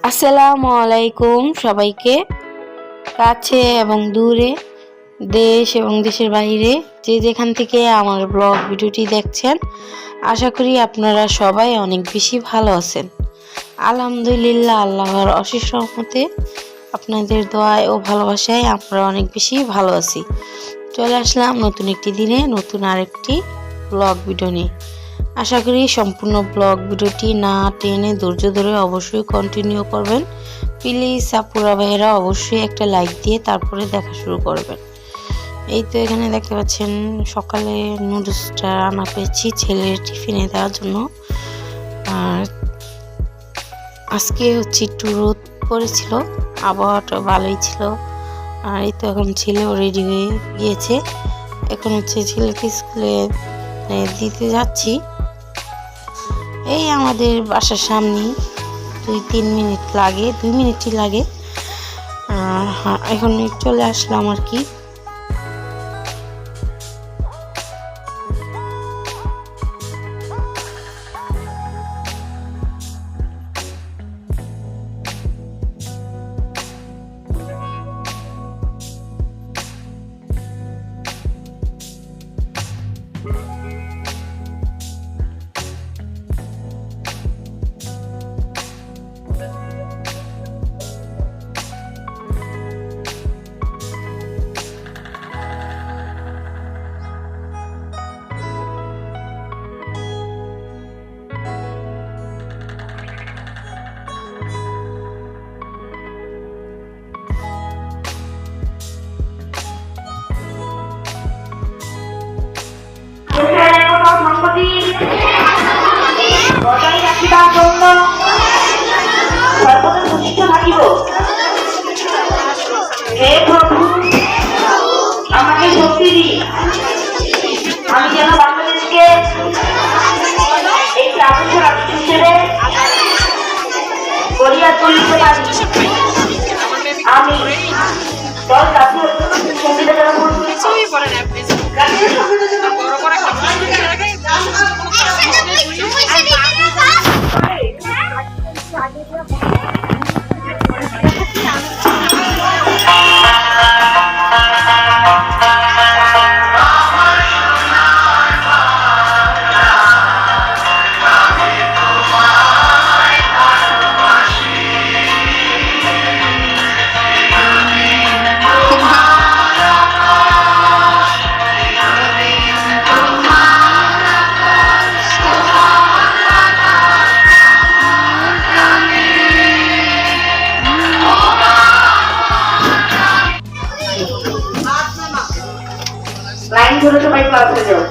আসসালামু আলাইকুম সবাইকে। কাছে এবং দূরে, দেশ এবং দেশের বাইরে যে যেখান থেকে আমার ব্লগ ভিডিওটি দেখছেন, আশা করি আপনারা সবাই অনেক বেশি ভালো আছেন। আলহামদুলিল্লাহ, আল্লাহর অশেষ রহমতে আপনাদের দোয়ায় ও ভালোবাসায় আমরা অনেক বেশি ভালো আছি। চলে আসলাম নতুন একটি দিনে নতুন আরেকটি ব্লগ ভিডিও নিয়ে। আশা করি সম্পূর্ণ ব্লগ ভিডিওটি না টেনে ধৈর্য ধরে অবশ্যই কন্টিনিউ করবেন। প্লিজ আপুরা ভাইয়েরা অবশ্যই একটা লাইক দিয়ে তারপরে দেখা শুরু করবেন। এই তো এখানে দেখতে পাচ্ছেন সকালে নুডলসটা রান্না করেছি ছেলের টিফিনে দেওয়ার জন্য। আর আজকে হচ্ছে একটু রোদ পড়েছিল, আবহাওয়াটা ভালোই ছিল। আর এই তো এখন ছেলেও রেডি হয়ে গিয়েছে, এখন হচ্ছে ছেলেকে স্কুলে দিতে যাচ্ছি। এই আমাদের বাসার সামনেই 2-3 মিনিট লাগে, 2 মিনিটই লাগে। এখন চলে আসলাম আর কি। বজায় রাখিবার জন্য সর্বদা প্রতিষ্ঠ থাকিব। হে প্রভু, আমাকে শক্তি দিন, আমি যেন বাংলাদেশকে একটি আদর্শ রাষ্ট্র হিসেবে গড়িয়া তুলতে পারি। আমি 10 জাতীয় সংবিধান লাইন ধরে সবাই ক্লাসে যাও।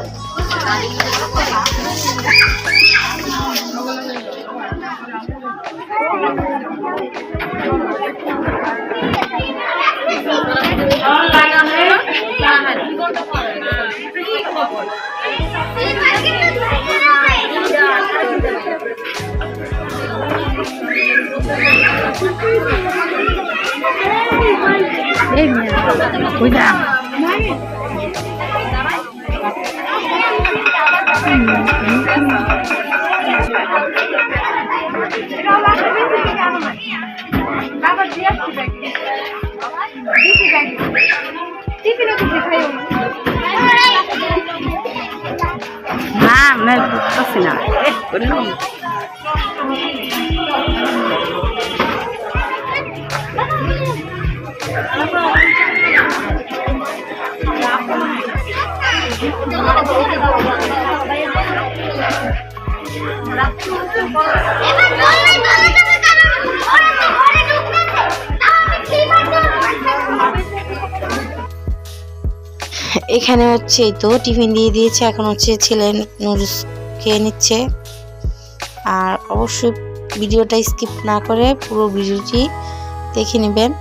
এখানে হচ্ছে এই তো টিফিন দিয়ে দিয়েছে, এখন হচ্ছে ছেলে নুডলস খেয়ে নিচ্ছে। আর অবশ্যই ভিডিওটা স্কিপ না করে পুরো ভিডিওটি দেখে নেবেন।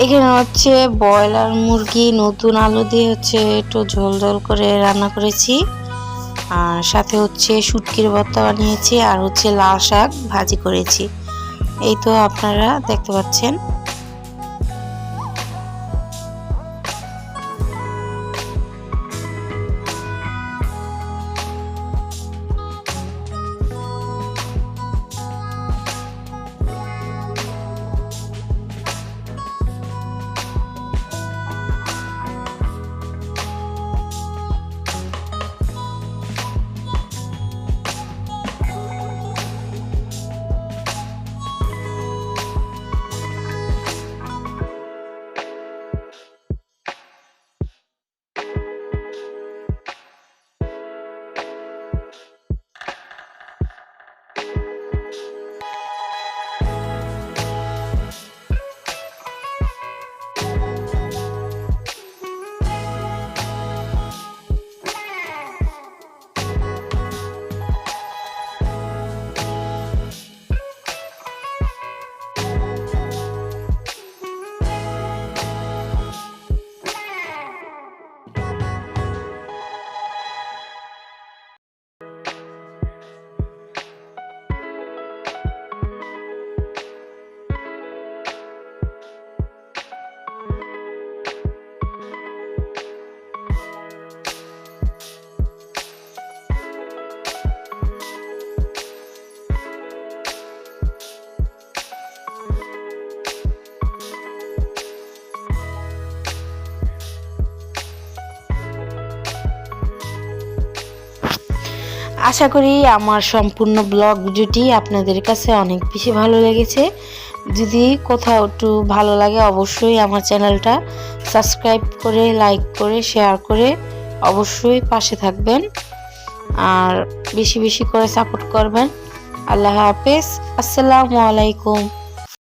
এখানে হচ্ছে ব্রয়লার মুরগি নতুন আলু দিয়ে হচ্ছে একটু ঝোল ঝোল করে রান্না করেছি, আর সাথে হচ্ছে শুটকির ভর্তা বানিয়েছি, আর হচ্ছে লাল শাক ভাজি করেছি। এই তো আপনারা দেখতে পাচ্ছেন। আশা করি আমার সম্পূর্ণ ব্লগ ভিডিওটি আপনাদের কাছে অনেক বেশি ভালো লেগেছে। যদি কোথাও একটু ভালো লাগে অবশ্যই আমার চ্যানেলটা সাবস্ক্রাইব করে, লাইক করে, শেয়ার করে অবশ্যই পাশে থাকবেন, আর বেশি বেশি করে সাপোর্ট করবেন। আল্লাহ হাফেজ, আসসালামু আলাইকুম।